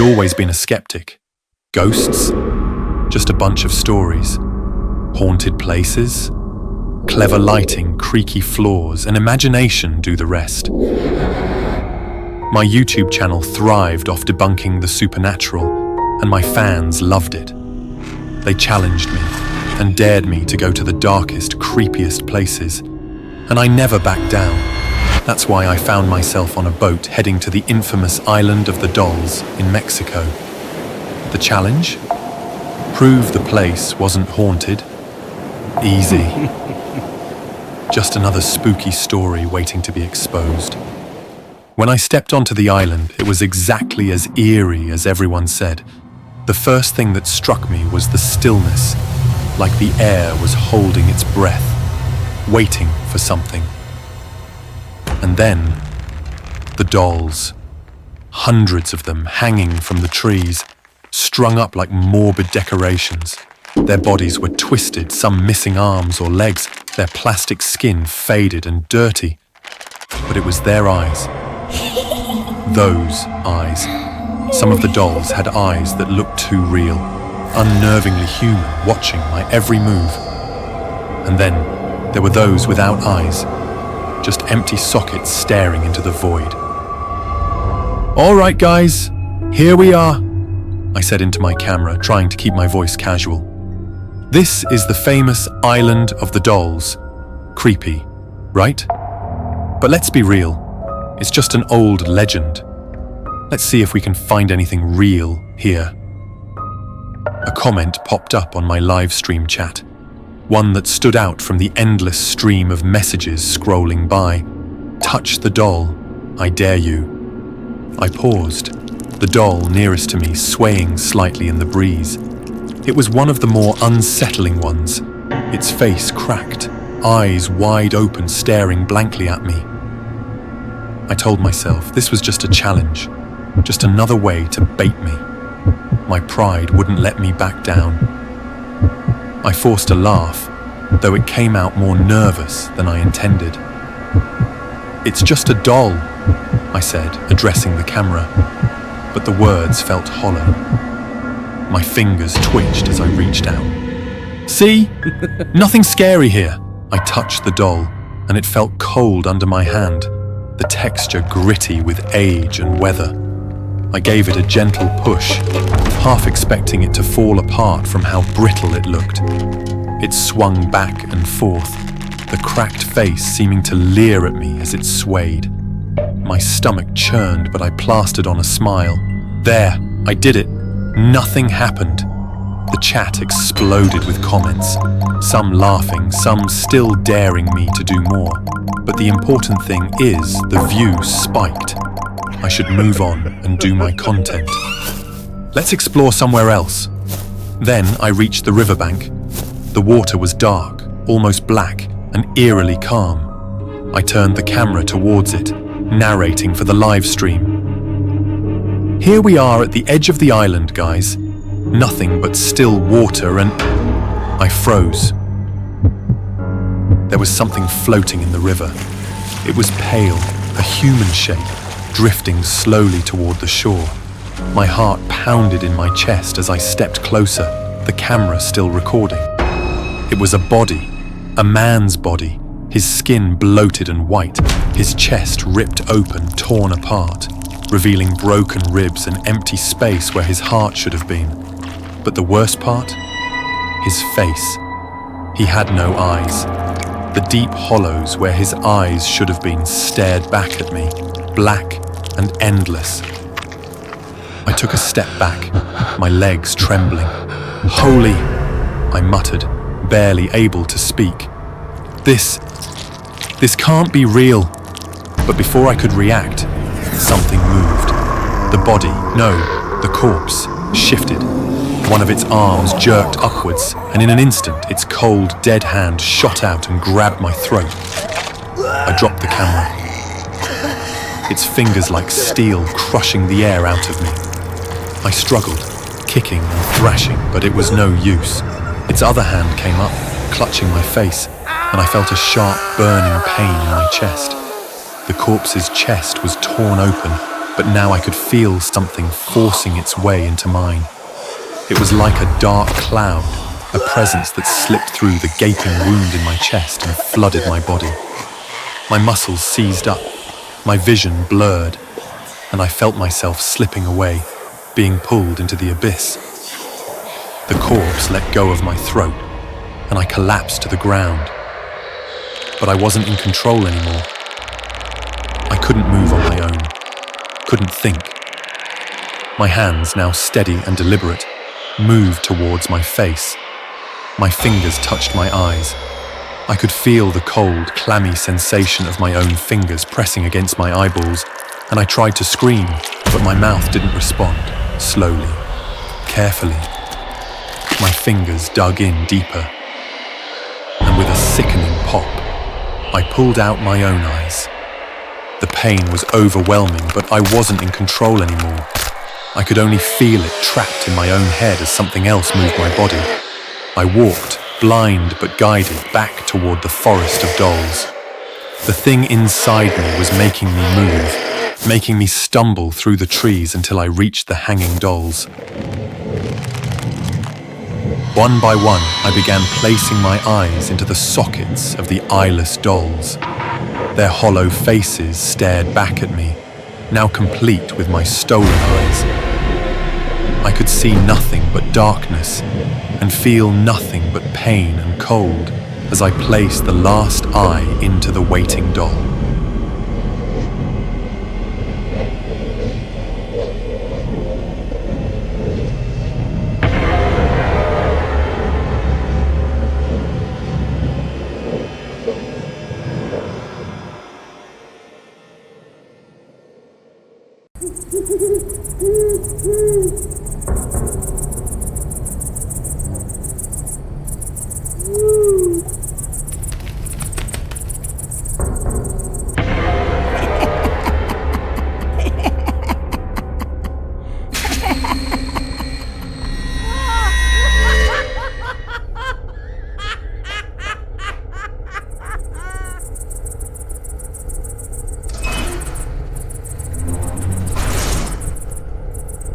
I'd always been a skeptic. Ghosts? Just a bunch of stories. Haunted places? Clever lighting, creaky floors, and imagination do the rest. My YouTube channel thrived off debunking the supernatural, and my fans loved it. They challenged me and dared me to go to the darkest, creepiest places, and I never backed down. That's why I found myself on a boat heading to the infamous Island of the Dolls in Mexico. The challenge? Prove the place wasn't haunted. Easy. Just another spooky story waiting to be exposed. When I stepped onto the island, it was exactly as eerie as everyone said. The first thing that struck me was the stillness, like the air was holding its breath, waiting for something. And then, the dolls. Hundreds of them hanging from the trees, strung up like morbid decorations. Their bodies were twisted, some missing arms or legs, their plastic skin faded and dirty. But it was their eyes. Those eyes. Some of the dolls had eyes that looked too real, unnervingly human, watching my every move. And then there were those without eyes, just empty sockets staring into the void. "All right, guys, here we are," I said into my camera, trying to keep my voice casual. "This is the famous Island of the Dolls. Creepy, right? But let's be real, it's just an old legend. Let's see if we can find anything real here." A comment popped up on my live stream chat, one that stood out from the endless stream of messages scrolling by. "Touch the doll, I dare you." I paused, the doll nearest to me swaying slightly in the breeze. It was one of the more unsettling ones, its face cracked, eyes wide open staring blankly at me. I told myself this was just a challenge, just another way to bait me. My pride wouldn't let me back down. I forced a laugh, though it came out more nervous than I intended. "It's just a doll," I said, addressing the camera, but the words felt hollow. My fingers twitched as I reached out. "See? Nothing scary here." I touched the doll, and it felt cold under my hand, the texture gritty with age and weather. I gave it a gentle push, half expecting it to fall apart from how brittle it looked. It swung back and forth, the cracked face seeming to leer at me as it swayed. My stomach churned, but I plastered on a smile. "There, I did it. Nothing happened." The chat exploded with comments, some laughing, some still daring me to do more. But the important thing is the views spiked. I should move on and do my content. Let's explore somewhere else. Then I reached the riverbank. The water was dark, almost black, and eerily calm. I turned the camera towards it, narrating for the live stream. "Here we are at the edge of the island, guys. Nothing but still water and..." I froze. There was something floating in the river. It was pale, a human shape, drifting slowly toward the shore. My heart pounded in my chest as I stepped closer, the camera still recording. It was a body, a man's body, his skin bloated and white, his chest ripped open, torn apart, revealing broken ribs and empty space where his heart should have been. But the worst part? His face. He had no eyes. The deep hollows where his eyes should have been stared back at me, black and endless. I took a step back, my legs trembling. "Holy," I muttered, barely able to speak. This can't be real." But before I could react, something moved. The body, no, the corpse, shifted. One of its arms jerked upwards, and in an instant, its cold, dead hand shot out and grabbed my throat. I dropped the camera. Its fingers like steel crushing the air out of me. I struggled, kicking and thrashing, but it was no use. Its other hand came up, clutching my face, and I felt a sharp, burning pain in my chest. The corpse's chest was torn open, but now I could feel something forcing its way into mine. It was like a dark cloud, a presence that slipped through the gaping wound in my chest and flooded my body. My muscles seized up, my vision blurred, and I felt myself slipping away, being pulled into the abyss. The corpse let go of my throat, and I collapsed to the ground. But I wasn't in control anymore. I couldn't move on my own, couldn't think. My hands, now steady and deliberate, moved towards my face. My fingers touched my eyes. I could feel the cold, clammy sensation of my own fingers pressing against my eyeballs, and I tried to scream, but my mouth didn't respond. Slowly, carefully, my fingers dug in deeper, and with a sickening pop, I pulled out my own eyes. The pain was overwhelming, but I wasn't in control anymore. I could only feel it trapped in my own head as something else moved my body. I walked, blind but guided, back toward the forest of dolls. The thing inside me was making me move, making me stumble through the trees until I reached the hanging dolls. One by one, I began placing my eyes into the sockets of the eyeless dolls. Their hollow faces stared back at me, now complete with my stolen eyes. I could see nothing but darkness and feel nothing but pain and cold as I placed the last eye into the waiting doll.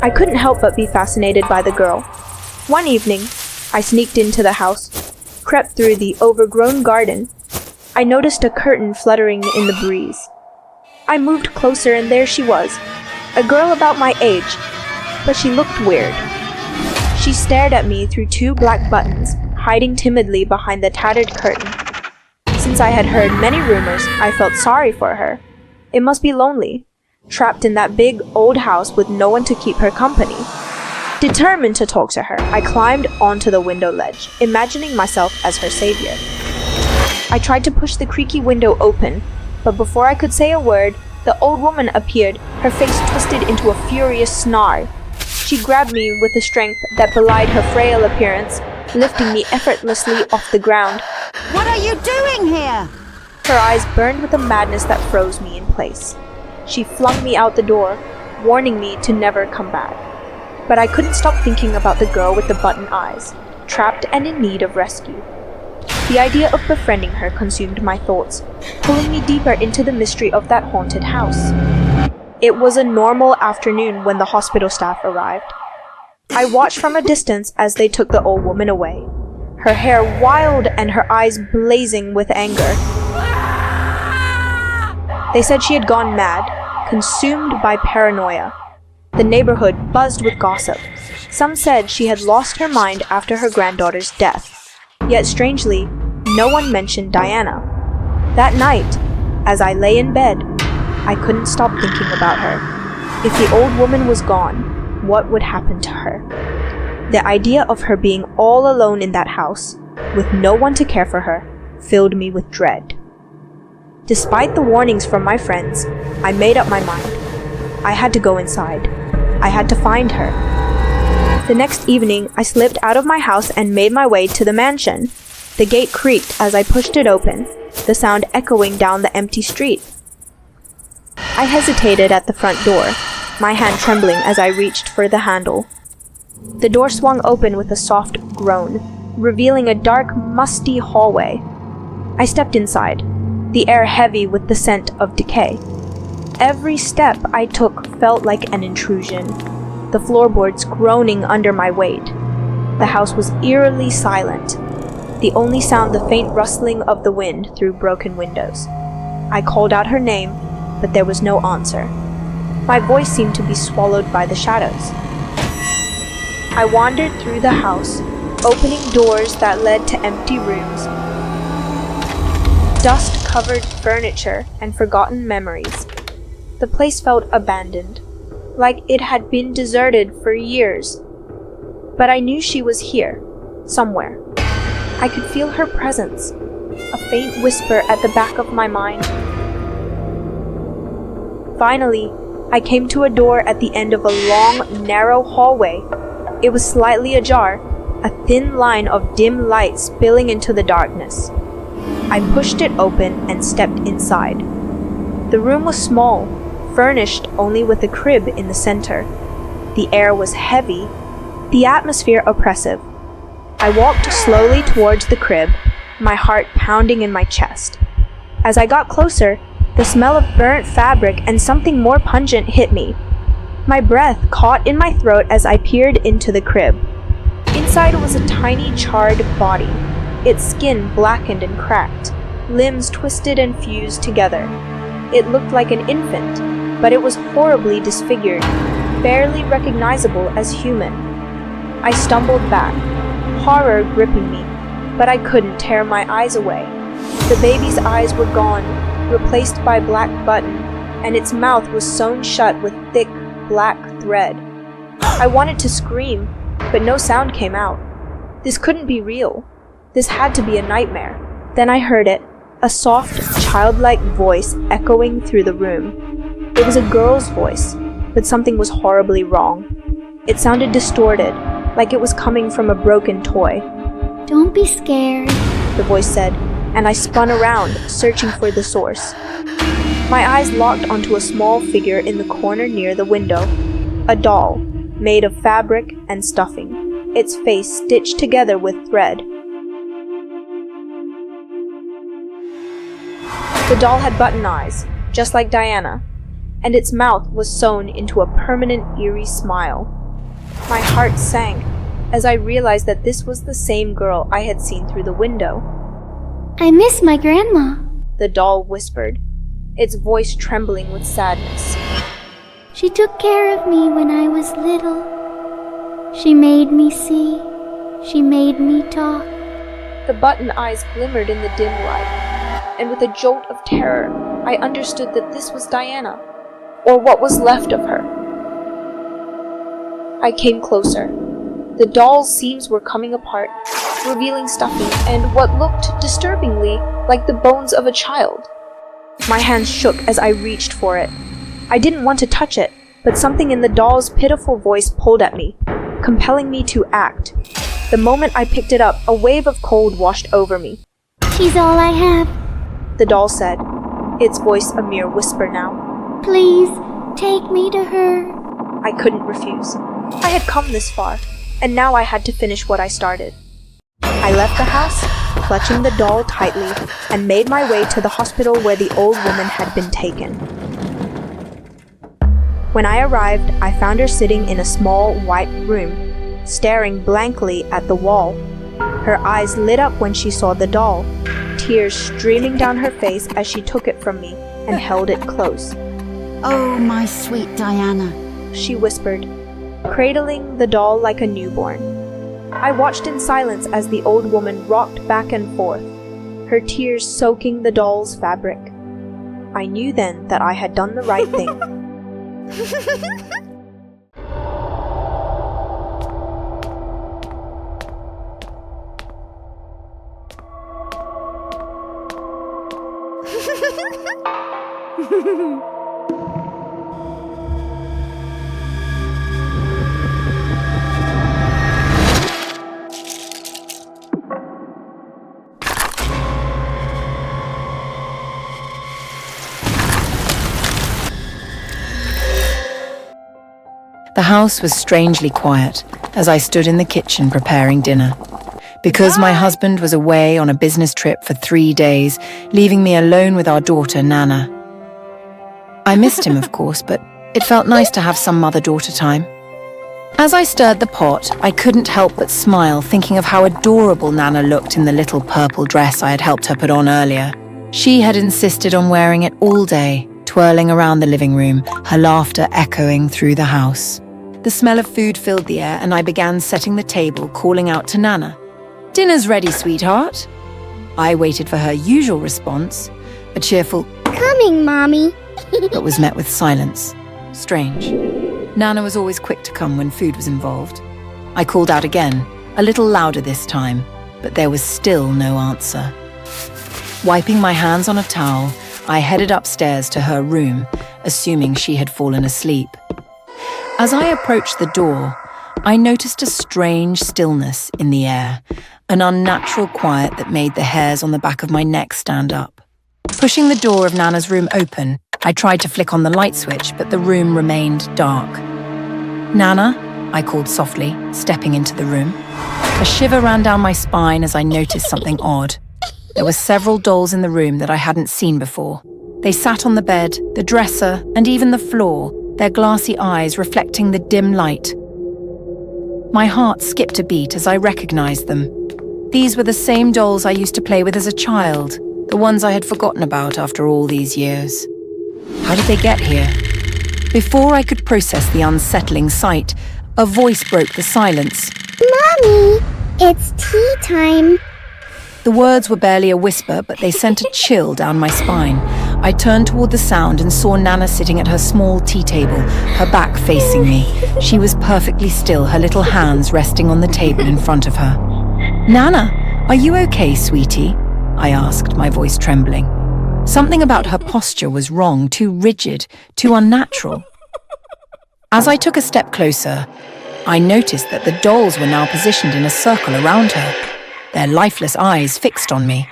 I couldn't help but be fascinated by the girl. One evening, I sneaked into the house, crept through the overgrown garden. I noticed a curtain fluttering in the breeze. I moved closer and there she was, a girl about my age, but she looked weird. She stared at me through two black buttons, hiding timidly behind the tattered curtain. Since I had heard many rumors, I felt sorry for her. It must be lonely, trapped in that big old house with no one to keep her company. Determined to talk to her, I climbed onto the window ledge, imagining myself as her savior. I tried to push the creaky window open, but before I could say a word, the old woman appeared, her face twisted into a furious snarl. She grabbed me with a strength that belied her frail appearance, lifting me effortlessly off the ground. What are you doing here? Her eyes burned with a madness that froze me in place. She flung me out the door, warning me to never come back. But I couldn't stop thinking about the girl with the button eyes, trapped and in need of rescue. The idea of befriending her consumed my thoughts, pulling me deeper into the mystery of that haunted house. It was a normal afternoon when the hospital staff arrived. I watched from a distance as they took the old woman away, her hair wild and her eyes blazing with anger. They said she had gone mad, consumed by paranoia. The neighborhood buzzed with gossip. Some said she had lost her mind after her granddaughter's death. Yet strangely, no one mentioned Diana. That night, as I lay in bed, I couldn't stop thinking about her. If the old woman was gone, what would happen to her? The idea of her being all alone in that house, with no one to care for her, filled me with dread. Despite the warnings from my friends, I made up my mind. I had to go inside. I had to find her. The next evening, I slipped out of my house and made my way to the mansion. The gate creaked as I pushed it open, the sound echoing down the empty street. I hesitated at the front door, my hand trembling as I reached for the handle. The door swung open with a soft groan, revealing a dark, musty hallway. I stepped inside, the air heavy with the scent of decay. Every step I took felt like an intrusion, the floorboards groaning under my weight. The house was eerily silent, the only sound the faint rustling of the wind through broken windows. I called out her name, but there was no answer. My voice seemed to be swallowed by the shadows. I wandered through the house, opening doors that led to empty rooms, dust-covered furniture, and forgotten memories. The place felt abandoned, like it had been deserted for years. But I knew she was here, somewhere. I could feel her presence, a faint whisper at the back of my mind. Finally, I came to a door at the end of a long, narrow hallway. It was slightly ajar, a thin line of dim light spilling into the darkness. I pushed it open and stepped inside. The room was small, furnished only with a crib in the center. The air was heavy, the atmosphere oppressive. I walked slowly towards the crib, my heart pounding in my chest. As I got closer, the smell of burnt fabric and something more pungent hit me. My breath caught in my throat as I peered into the crib. Inside was a tiny charred body, its skin blackened and cracked, limbs twisted and fused together. It looked like an infant, but it was horribly disfigured, barely recognizable as human. I stumbled back, horror gripping me, but I couldn't tear my eyes away. The baby's eyes were gone, replaced by black button, and its mouth was sewn shut with thick, black thread. I wanted to scream, but no sound came out. This couldn't be real. This had to be a nightmare. Then I heard it, a soft, childlike voice echoing through the room. It was a girl's voice, but something was horribly wrong. It sounded distorted, like it was coming from a broken toy. "Don't be scared," the voice said, and I spun around, searching for the source. My eyes locked onto a small figure in the corner near the window, a doll, made of fabric and stuffing, its face stitched together with thread. The doll had button eyes, just like Diana, and its mouth was sewn into a permanent eerie smile. My heart sank as I realized that this was the same girl I had seen through the window. "I miss my grandma." The doll whispered, its voice trembling with sadness. "She took care of me when I was little. She made me see. She made me talk." The button eyes glimmered in the dim light, and with a jolt of terror, I understood that this was Diana, or what was left of her. I came closer. The doll's seams were coming apart, revealing stuffing and what looked disturbingly like the bones of a child. My hands shook as I reached for it. I didn't want to touch it, but something in the doll's pitiful voice pulled at me, compelling me to act. The moment I picked it up, a wave of cold washed over me. "She's all I have. The doll said, its voice a mere whisper now. Please, take me to her." I couldn't refuse. I had come this far, and now I had to finish what I started. I left the house, clutching the doll tightly, and made my way to the hospital where the old woman had been taken. When I arrived, I found her sitting in a small white room, staring blankly at the wall. Her eyes lit up when she saw the doll, tears streaming down her face as she took it from me and held it close. Oh, my sweet Diana. She whispered, cradling the doll like a newborn. I watched in silence as the old woman rocked back and forth, her tears soaking the doll's fabric. I knew then that I had done the right thing. The house was strangely quiet as I stood in the kitchen preparing dinner. Because my husband was away on a business trip for 3 days, leaving me alone with our daughter, Nana. I missed him, of course, but it felt nice to have some mother-daughter time. As I stirred the pot, I couldn't help but smile, thinking of how adorable Nana looked in the little purple dress I had helped her put on earlier. She had insisted on wearing it all day, twirling around the living room, her laughter echoing through the house. The smell of food filled the air, and I began setting the table, calling out to Nana. "Dinner's ready, sweetheart." I waited for her usual response, a cheerful Coming, Mommy. but was met with silence. Strange. Nana was always quick to come when food was involved. I called out again, a little louder this time, but there was still no answer. Wiping my hands on a towel, I headed upstairs to her room, assuming she had fallen asleep. As I approached the door, I noticed a strange stillness in the air, an unnatural quiet that made the hairs on the back of my neck stand up. Pushing the door of Nana's room open, I tried to flick on the light switch, but the room remained dark. "Nana," I called softly, stepping into the room. A shiver ran down my spine as I noticed something odd. There were several dolls in the room that I hadn't seen before. They sat on the bed, the dresser, and even the floor, their glassy eyes reflecting the dim light. My heart skipped a beat as I recognized them. These were the same dolls I used to play with as a child, the ones I had forgotten about after all these years. How did they get here? Before I could process the unsettling sight, a voice broke the silence. Mommy, it's tea time. The words were barely a whisper, but they sent a chill down my spine. I turned toward the sound and saw Nana sitting at her small tea table, her back facing me. She was perfectly still, her little hands resting on the table in front of her. "Nana, are you okay, sweetie?" I asked, my voice trembling. Something about her posture was wrong, too rigid, too unnatural. As I took a step closer, I noticed that the dolls were now positioned in a circle around her, their lifeless eyes fixed on me.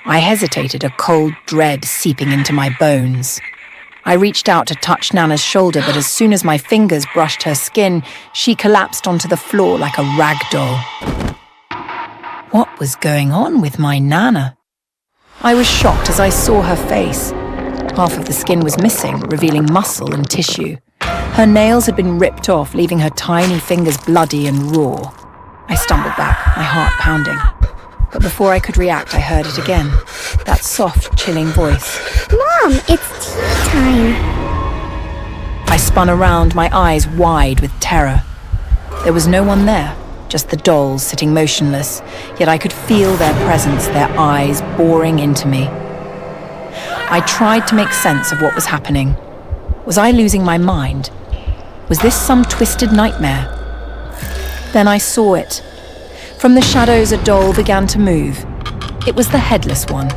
I hesitated, a cold dread seeping into my bones. I reached out to touch Nana's shoulder, but as soon as my fingers brushed her skin, she collapsed onto the floor like a rag doll. What was going on with my Nana? I was shocked as I saw her face. Half of the skin was missing, revealing muscle and tissue. Her nails had been ripped off, leaving her tiny fingers bloody and raw. I stumbled back, my heart pounding. But before I could react, I heard it again. That soft, chilling voice. Mom, it's tea time. I spun around, my eyes wide with terror. There was no one there, just the dolls sitting motionless, yet I could feel their presence, their eyes boring into me. I tried to make sense of what was happening. Was I losing my mind? Was this some twisted nightmare? Then I saw it. From the shadows, a doll began to move. It was the headless one.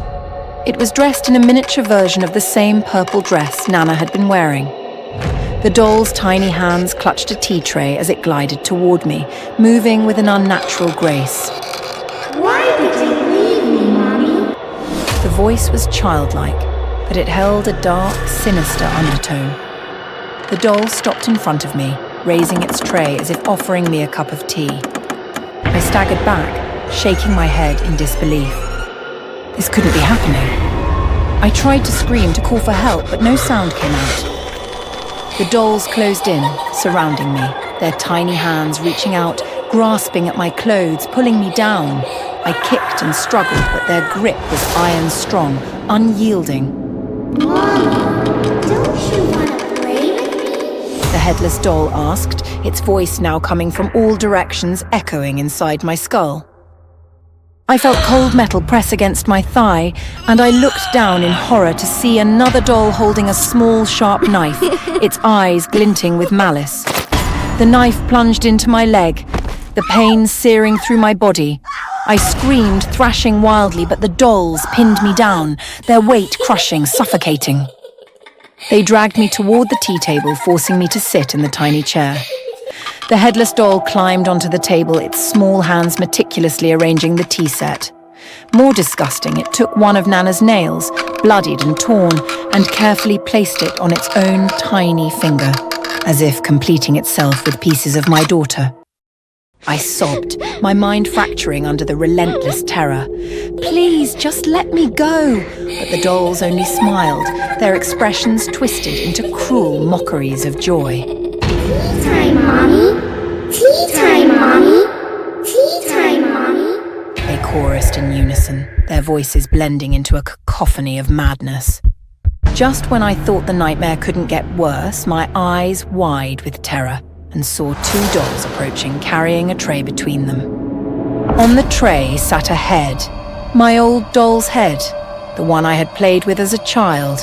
It was dressed in a miniature version of the same purple dress Nana had been wearing. The doll's tiny hands clutched a tea tray as it glided toward me, moving with an unnatural grace. Why did you leave me, Mommy? The voice was childlike, but it held a dark, sinister undertone. The doll stopped in front of me, raising its tray as if offering me a cup of tea. I staggered back, shaking my head in disbelief. This couldn't be happening. I tried to scream, to call for help, but no sound came out. The dolls closed in, surrounding me, their tiny hands reaching out, grasping at my clothes, pulling me down. I kicked and struggled, but their grip was iron strong, unyielding. Mom, don't you want to play with me? The headless doll asked, its voice now coming from all directions, echoing inside my skull. I felt cold metal press against my thigh, and I looked down in horror to see another doll holding a small, sharp knife, its eyes glinting with malice. The knife plunged into my leg, the pain searing through my body. I screamed, thrashing wildly, but the dolls pinned me down, their weight crushing, suffocating. They dragged me toward the tea table, forcing me to sit in the tiny chair. The headless doll climbed onto the table, its small hands meticulously arranging the tea set. More disgusting, it took one of Nana's nails, bloodied and torn, and carefully placed it on its own tiny finger, as if completing itself with pieces of my daughter. I sobbed, my mind fracturing under the relentless terror. Please, just let me go. But the dolls only smiled, their expressions twisted into cruel mockeries of joy. Tea time, Mommy. Tea time, Mommy. Tea time, Mommy. They chorused in unison, their voices blending into a cacophony of madness. Just when I thought the nightmare couldn't get worse, my eyes wide with terror and saw two dolls approaching, carrying a tray between them. On the tray sat a head, my old doll's head, the one I had played with as a child.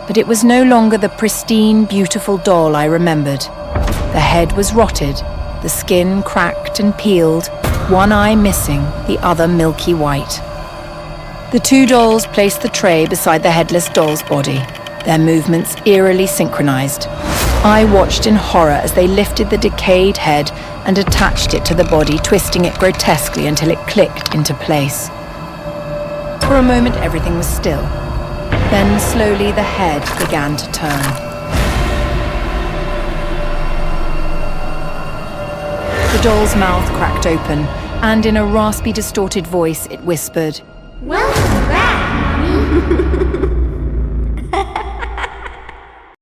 But it was no longer the pristine, beautiful doll I remembered. The head was rotted, the skin cracked and peeled, one eye missing, the other milky white. The two dolls placed the tray beside the headless doll's body, their movements eerily synchronized. I watched in horror as they lifted the decayed head and attached it to the body, twisting it grotesquely until it clicked into place. For a moment, everything was still. Then slowly the head began to turn. The doll's mouth cracked open, and in a raspy, distorted voice, it whispered, Welcome